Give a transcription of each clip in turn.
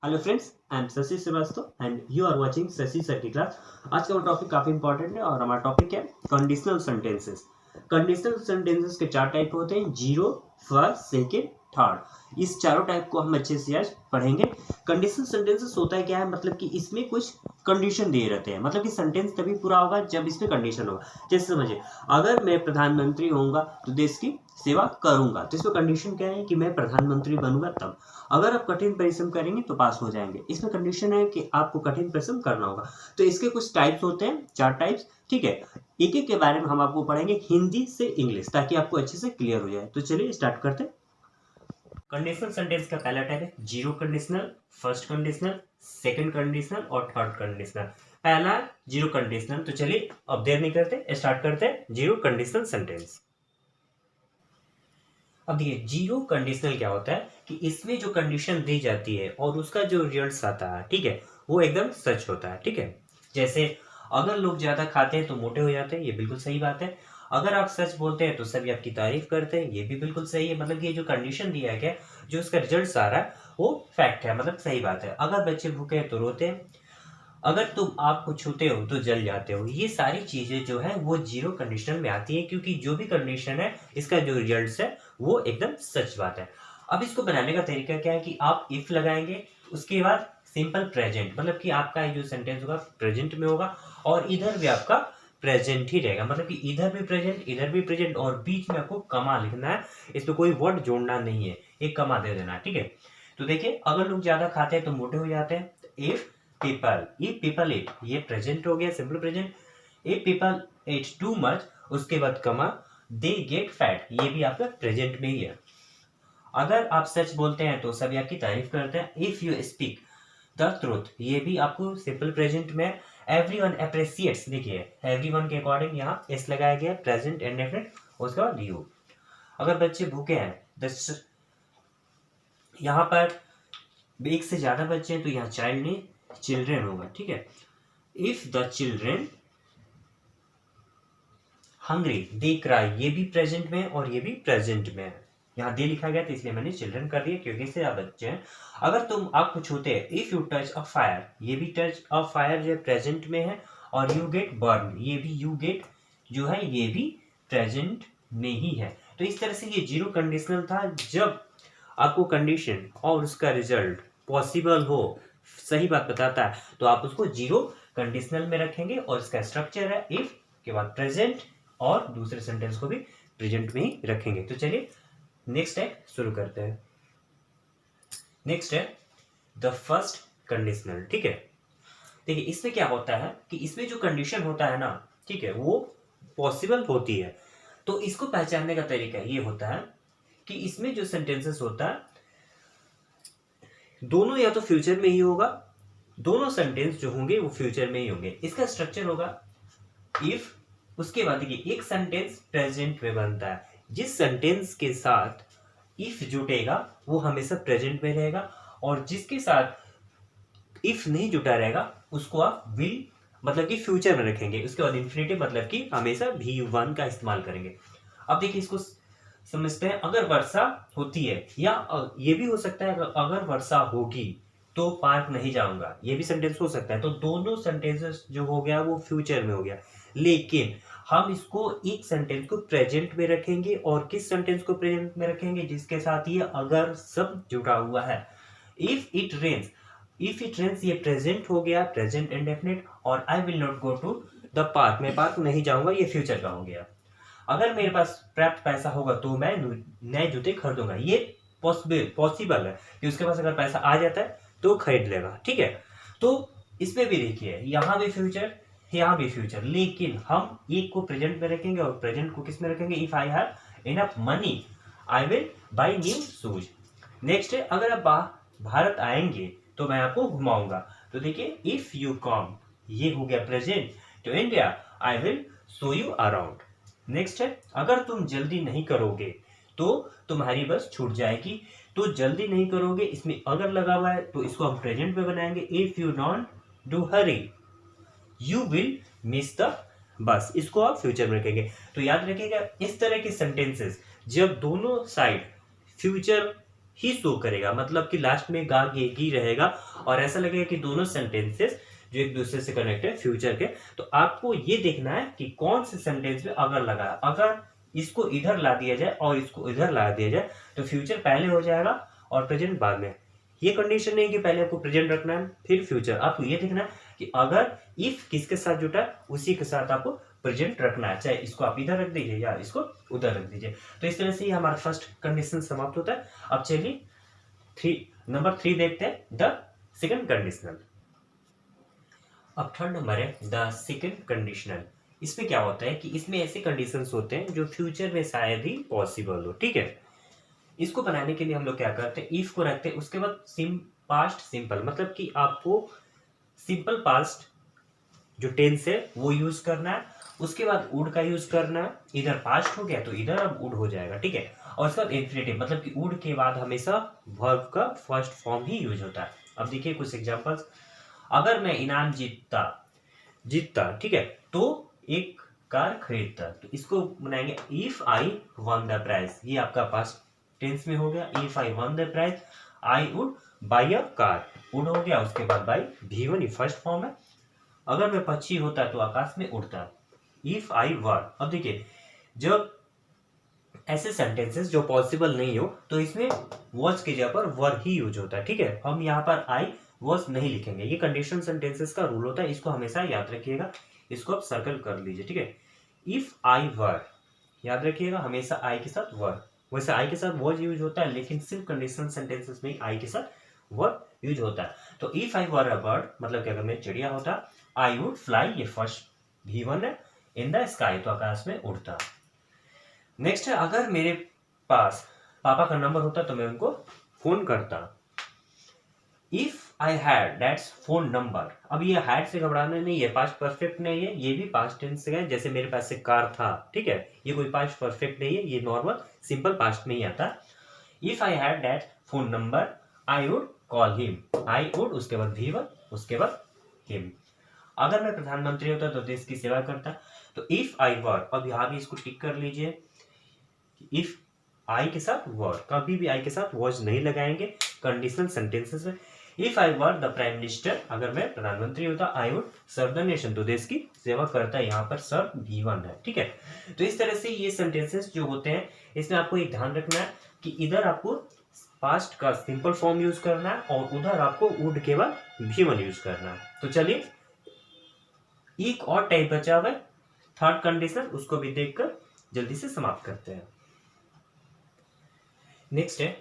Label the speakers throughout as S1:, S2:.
S1: Hello friends, I am Shashi Srivastava and you are watching Shashi sir की class. आज का topic काफी इंपॉर्टेंट है और हमारा टॉपिक है कंडीशनल सेंटेंसेस। कंडीशनल सेंटेंसेस के चार टाइप होते हैं, जीरो, फर्स्ट, सेकंड, थर्ड। इस चारों टाइप को हम अच्छे से आज पढ़ेंगे। कंडीशनल सेंटेंसेस होता है क्या है, मतलब कि इसमें कुछ कंडीशन दिए रहते हैं, मतलब कि सेंटेंस तभी पूरा होगा जब इसमें कंडीशन होगा। जैसे समझिए, अगर मैं प्रधानमंत्री होऊंगा तो देश की सेवा करूंगा, तो इसमें कंडीशन क्या है कि मैं प्रधानमंत्री बनूंगा तब। अगर आप कठिन परिश्रम करेंगे तो पास हो जाएंगे, इसमें कंडीशन है कि आपको कठिन परिश्रम करना होगा। तो इसके कुछ टाइप्स होते हैं, चार टाइप्स, ठीक है। एक एक के बारे में हम आपको पढ़ेंगे हिंदी से इंग्लिश, ताकि आपको अच्छे से क्लियर हो जाए। तो चलिए स्टार्ट करते हैं। कंडीशनल सेंटेंस का पहला टाइप है zero conditional, first conditional, second conditional और थर्ड कंडीशनल। पहला जीरो कंडीशनल। तो चलिए अब देर नहीं करते, स्टार्ट करते हैं जीरो कंडीशनल सेंटेंस। अब देखिए, जीरो कंडीशनल क्या होता है कि इसमें जो कंडीशन दी जाती है और उसका जो रिजल्ट आता है, ठीक है, वो एकदम सच होता है। ठीक है, जैसे अगर लोग ज्यादा खाते हैं तो मोटे हो जाते हैं, ये बिल्कुल सही बात है। अगर आप सच बोलते हैं तो सभी आपकी तारीफ करते हैं, ये भी बिल्कुल सही है। मतलब ये जो कंडीशन दिया गया, जो उसका रिजल्ट आ रहा है, वो फैक्ट है, मतलब सही बात है। अगर बच्चे भूखे हैं तो रोते हैं, अगर तुम आग को छूते हो तो जल जाते हो। ये सारी चीजें जो है वो जीरो कंडीशन में आती है, क्योंकि जो भी कंडीशन है, इसका जो रिजल्ट है वो एकदम सच बात है। अब इसको बनाने का तरीका क्या है कि आप इफ लगाएंगे, उसके बाद सिंपल प्रेजेंट, मतलब कि आपका जो सेंटेंस होगा प्रेजेंट में होगा और इधर भी आपका प्रेजेंट ही रहेगा। मतलब कि इधर भी प्रेजेंट, इधर भी प्रेजेंट, और बीच में आपको कमा लिखना है। इसमें कोई वर्ड जोड़ना नहीं है, एक कमा दे देना है। ठीक है, तो देखिए, अगर लोग ज्यादा खाते हैं तो मोटे हो जाते हैं। If people, if people it, ये प्रेजेंट हो गया, simple present. If people it too much, उसके बाद कमा, दे गेट फैट, ये भी आपका प्रेजेंट में ही है। अगर आप सच बोलते हैं तो सभी आपकी तारीफ करते हैं। If you speak the truth, ये भी आपको सिंपल प्रेजेंट में। एवरीवन अप्रिशिएट्स, देखिए एवरीवन के अकॉर्डिंग यहाँ एस लगाया गया, प्रेजेंट इंडेफिनिट, उसके बाद यू। अगर बच्चे भूखे हैं, यहाँ पर एक से ज्यादा बच्चे हैं तो यहाँ चाइल्ड नहीं, चिल्ड्रेन होगा। ठीक है, if the children hungry they cry, ये भी प्रेजेंट में और ये भी प्रेजेंट में है। यहाँ दे लिखा गया तो इसलिए मैंने चिल्ड्रन कर दिया, क्योंकि इससे आप बच्चे हैं। अगर तुम आग को छूते हैं, if you touch a fire, ये भी टच अ फायर जो है प्रेजेंट में है, और यू गेट बर्न, ये भी यू गेट जो है ये भी प्रेजेंट में ही है। तो इस तरह से ये जीरो कंडीशनल था, जब आपको कंडीशन और उसका रिजल्ट पॉसिबल हो, सही बात बताता है, तो आप उसको जीरो कंडीशनल में रखेंगे। और इसका स्ट्रक्चर है इफ के बाद प्रेजेंट, और दूसरे सेंटेंस को भी प्रेजेंट में ही रखेंगे। तो चलिए नेक्स्ट है, शुरू करते हैं। नेक्स्ट है द फर्स्ट कंडीशनल। ठीक है, देखिए इसमें क्या होता है कि इसमें जो कंडीशन होता है ना, ठीक है, वो पॉसिबल होती है। तो इसको पहचानने का तरीका ये होता है कि इसमें जो सेंटेंसेस होता है, दोनों या तो फ्यूचर में ही होगा, दोनों सेंटेंस जो होंगे वो फ्यूचर में ही होंगे। इसका स्ट्रक्चर होगा इफ, उसके बाद देखिए एक सेंटेंस प्रेजेंट में बनता है, जिस सेंटेंस के साथ इफ जुटेगा वो हमेशा प्रेजेंट में रहेगा, और जिसके साथ इफ नहीं जुटा रहेगा उसको आप विल, मतलब कि फ्यूचर में रखेंगे। उसके बाद इन्फिनेटिव, मतलब कि हमेशा V1 का इस्तेमाल करेंगे। अब देखिए इसको समझते हैं। अगर वर्षा होती है, या ये भी हो सकता है अगर वर्षा होगी तो पार्क नहीं जाऊंगा, ये भी सेंटेंस हो सकता है। तो दोनों सेंटेंसेस जो हो गया वो फ्यूचर में हो गया, लेकिन हम इसको एक सेंटेंस को प्रेजेंट में रखेंगे। और किस सेंटेंस को प्रेजेंट में रखेंगे? जिसके साथ ये अगर सब जुड़ा हुआ है। If it rains, if it rains ये प्रेजेंट हो गया, प्रेजेंट इंडेफिनिट। और I will not go to the park, मैं पार्क नहीं जाऊंगा, ये फ्यूचर का हो गया। अगर मेरे पास पर्याप्त पैसा होगा तो मैं नए जूते खरीदूंगा, ये पॉसिबल है कि उसके पास अगर पैसा आ जाता है तो खरीद लेगा। ठीक है, तो इसमें भी देखिए, यहाँ भी फ्यूचर, यहाँ भी फ्यूचर, लेकिन हम एक को प्रेजेंट में रखेंगे और प्रेजेंट को किस में रखेंगे? If I have enough money I will by new shoes. Next है, अगर आप भारत आएंगे तो मैं आपको घुमाऊंगा। तो देखिए इफ यू कम, ये हो गया प्रेजेंट, तो India I will show you around. Next है, अगर तुम जल्दी नहीं करोगे तो तुम्हारी बस छूट जाएगी। तो जल्दी नहीं करोगे, इसमें अगर लगा हुआ है तो इसको हम प्रेजेंट में बनाएंगे। If you don't do Hari you will miss the bus, इसको आप फ्यूचर में रखेंगे। तो याद रखिएगा, इस तरह के सेंटेंसेस जब दोनों साइड फ्यूचर ही शो करेगा, मतलब कि लास्ट में गा गे गी रहेगा और ऐसा लगेगा कि दोनों सेंटेंसेस जो एक दूसरे से कनेक्ट है फ्यूचर के। तो आपको ये देखना है कि कौन से सेंटेंस में अगर लगा है। अगर इसको इधर ला दिया जाए और इसको इधर ला दिया जाए तो फ्यूचर पहले हो जाएगा और प्रेजेंट बाद में। ये कंडीशन नहीं कि पहले आपको प्रेजेंट रखना है फिर फ्यूचर। आपको ये देखना है कि अगर इफ किसके साथ जुटा है उसी के साथ आपको प्रेजेंट रखना है, चाहे इसको आप इधर रख दीजिए या इसको उधर रख दीजिए। तो इस तरह से ही हमारा फर्स्ट कंडीशन समाप्त होता है। अब चलिए नंबर 3 देखते हैं, द सेकंड कंडीशनल। अब थर्ड नंबर है द सेकंड कंडीशनल। इसमें क्या होता है कि इसमें ऐसे कंडीशंस होते हैं जो फ्यूचर में शायद ही पॉसिबल हो, ठीक है। इसको बनाने के लिए हम लोग क्या करते हैं, इफ को रखते हैं, उसके बाद पास्ट सिंपल, मतलब कि आपको सिंपल पास्ट जो टेंस है वो यूज करना है, उसके बाद वुड का यूज करना है। इधर पास्ट हो गया तो इधर अब वुड हो जाएगा, ठीक है। और उसके बाद इंफिनिटिव, मतलब कि वुड के बाद हमेशा वर्ब का फर्स्ट फॉर्म ही यूज होता है। अब देखिए कुछ एग्जांपल्स। अगर मैं इनाम जीतता, ठीक है, तो एक कार खरीदता, तो इसको बनाएंगे if I won the prize. ये आपका पास्ट टेंस में हो गया। If I won the prize I would buy a car, would हो गया, उसके बाद बाई V1 फर्स्ट फॉर्म है। अगर मैं पक्षी होता तो आकाश में उड़ता, इफ आई वर। अब देखिए जब ऐसे सेंटेंसेस जो पॉसिबल नहीं हो तो इसमें वॉज की जगह पर वर ही यूज होता है, ठीक है। हम यहाँ पर आई वॉज नहीं लिखेंगे, ये कंडीशन सेंटेंसेस का रूल होता है, इसको हमेशा याद रखिएगा। इसको आप सर्कल कर लीजिए, ठीक है। इफ आई वर, याद रखिएगा हमेशा आई के साथ वर। वैसे आई के साथ वॉज यूज होता है लेकिन सिर्फ कंडीशन सेंटेंसेस में आई के साथ वर यूज होता है। तो if I were a bird, मतलब कि अगर मैं चिड़िया होता, आई वुड फ्लाई, ये फर्स्ट V1 है, इन द स्काई, तो आकाश में उड़ता। नेक्स्ट है, अगर मेरे पास पापा का नंबर होता तो मैं उनको फोन करता, if I had that's phone number. अब ये हैड से घबराना नहीं है, पास्ट परफेक्ट नहीं है, ये भी पास्ट टेंस से है। जैसे मेरे पास एक कार था, ठीक है, ये कोई पास्ट परफेक्ट नहीं है, ये नॉर्मल सिंपल पास्ट में ही आता। If I had that phone number I would call him, I would उसके बाद V1 उसके बाद हिम। अगर मैं प्रधानमंत्री होता तो देश की सेवा करता, तो इफ आई वर, अब यहाँ भी इसको टिक कर लीजिए, इफ आई के साथ वर, कभी भी आई के साथ वॉज नहीं लगाएंगे कंडीशनल सेंटेंसेस में। If I were the prime minister, अगर मैं प्रधानमंत्री होता, I would serve the nation, तो देश की सेवा करता, यहाँ पर सर्व V1 है, ठीक है। तो इस तरह से ये सेंटेंसेस जो होते हैं इसमें आपको एक ध्यान रखना है कि इधर आपको पास्ट का सिंपल फॉर्म यूज करना है और उधर आपको वुड के बाद V1 यूज करना है। तो चलिए एक और टाइप बचा हुआ है थर्ड कंडीशन, उसको भी देखकर जल्दी से समाप्त करते हैं। नेक्स्ट है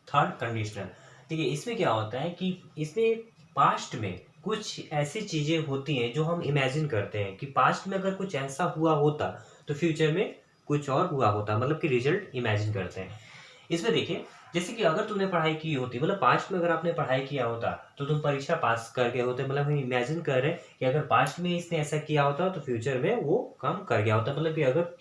S1: थर्ड कंडीशनल। देखिए इसमें क्या होता है कि इसमें पास्ट में कुछ ऐसी चीजें होती हैं जो हम इमेजिन करते हैं कि पास्ट में अगर कुछ ऐसा हुआ होता तो फ्यूचर में कुछ और हुआ होता, मतलब कि रिजल्ट इमेजिन करते हैं। इसमें देखिए जैसे कि अगर तुमने पढ़ाई की होती, मतलब पास्ट में अगर आपने पढ़ाई किया होता तो तुम परीक्षा पास कर गए होते, मतलब हम इमेजिन कर रहे हैं कि अगर पास्ट में इसने ऐसा किया होता तो फ्यूचर में वो काम कर गया होता, मतलब कि अगर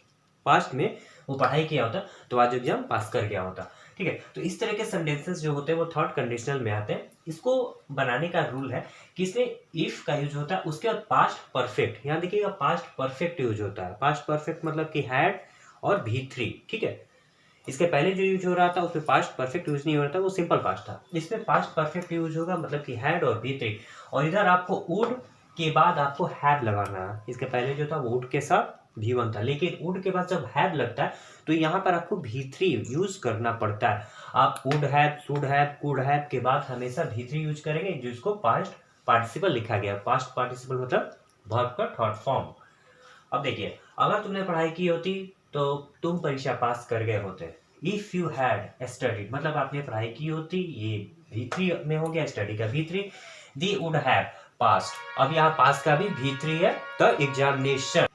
S1: पास्ट में वो पढ़ाई किया होता तो आज एग्जाम पास कर गया होता, ठीक है। तो इस तरह के सेंटेंसेस जो होते हैं वो थर्ड कंडीशनल में आते हैं। इसको बनाने का रूल है कि इसमें इफ का यूज होता है, उसके बाद पास्ट परफेक्ट, यहाँ देखिएगा पास्ट परफेक्ट यूज होता है। पास्ट परफेक्ट मतलब कि हैड और V3, ठीक है। इसके पहले जो यूज हो रहा था उसमें पास्ट परफेक्ट यूज नहीं हो रहा था, वो सिंपल पास्ट था। इसमें पास्ट परफेक्ट यूज होगा, मतलब कि हैड और V3, और इधर आपको वुड के बाद आपको हैड लगाना है। इसके पहले जो था वुड के साथ V1 था, लेकिन वुड के बाद जब हैड लगता है तो यहाँ पर आपको V3 यूज करना पड़ता है। आप would have, should have, could have के बाद हमेशा V3 यूज करेंगे, जिसको पास्ट पार्टिसिपल लिखा गया। पास्ट पार्टिसिपल मतलब वर्ब का थर्ड फॉर्म। अब देखिए अगर तुमने पढ़ाई की होती तो तुम परीक्षा पास कर गए होते। इफ यू हैड स्टडीड, मतलब आपने पढ़ाई की होती, ये V3 में हो गया, स्टडी का V3, the wood have past. अब यहाँ पास का भी V3 है, द एग्जामिनेशन।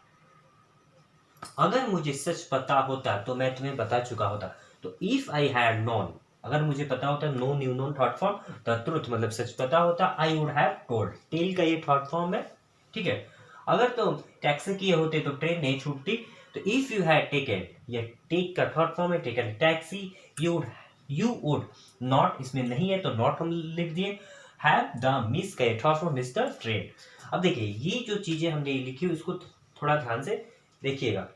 S1: अगर मुझे सच पता होता तो मैं तुम्हें बता चुका होता, तो इफ आई हैड नोन, अगर मुझे पता होता, know knew known third form, the truth मतलब सच पता होता, I would have told, tell का ये थर्ड फॉर्म है, ठीक है। अगर तुम टैक्सी किए होते तो ट्रेन नहीं छूटती, तो इफ यू हैड टेकन, ये टेक का थर्ड फॉर्म है, taken taxi, you would not, इसमें नहीं है तो नॉट हम लिख दिए, हैव द मिस का ये third form, miss the train. अब देखिए ये जो चीजें हमने लिखी उसको थोड़ा ध्यान से देखिएगा।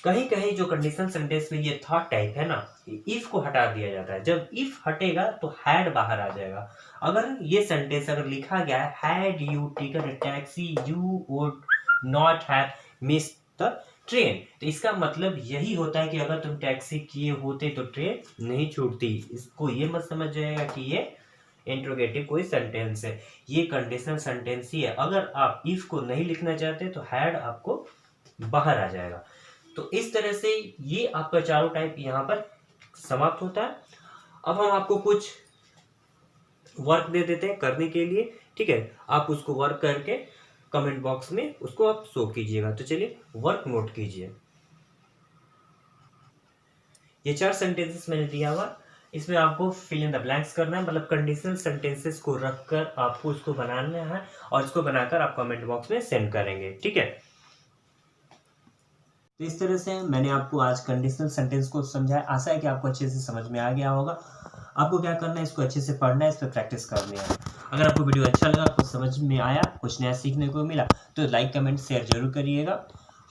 S1: कहीं कहीं जो कंडीशनल सेंटेंस में ये थर्ड टाइप है ना, इफ को हटा दिया जाता है। जब इफ हटेगा तो हैड बाहर आ जाएगा। अगर ये सेंटेंस अगर लिखा गया है had you taken a taxi you would not have missed the train, तो इसका मतलब यही होता है कि अगर तुम टैक्सी किए होते तो ट्रेन नहीं छूटती। इसको ये मत समझ जाएगा कि ये इंट्रोगेटिव कोई सेंटेंस है, ये कंडीशनल सेंटेंस ही है। अगर आप इफ को नहीं लिखना चाहते तो हैड आपको बाहर आ जाएगा। तो इस तरह से ये आपका चारों टाइप यहाँ पर समाप्त होता है। अब हम आपको कुछ वर्क दे देते हैं करने के लिए, ठीक है। आप उसको वर्क करके कमेंट बॉक्स में उसको आप शो कीजिएगा। तो चलिए वर्क नोट कीजिए। ये 4 सेंटेंसेस मैंने दिया हुआ, इसमें आपको फिल इन द ब्लैंक्स करना है, मतलब कंडीशनल सेंटेंसेस को रखकर आपको उसको बनाना है और इसको बनाकर आप कमेंट बॉक्स में सेंड करेंगे, ठीक है। तो इस तरह से मैंने आपको आज कंडीशनल सेंटेंस को समझाया। आशा है कि आपको अच्छे से समझ में आ गया होगा। आपको क्या करना है, इसको अच्छे से पढ़ना है, इस पर प्रैक्टिस करनी है। अगर आपको वीडियो अच्छा लगा, आपको समझ में आया, कुछ नया सीखने को मिला, तो लाइक कमेंट शेयर जरूर करिएगा।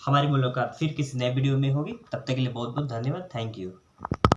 S1: हमारी मुलाकात फिर किसी नए वीडियो में होगी। तब तक के लिए बहुत बहुत धन्यवाद। Thank you.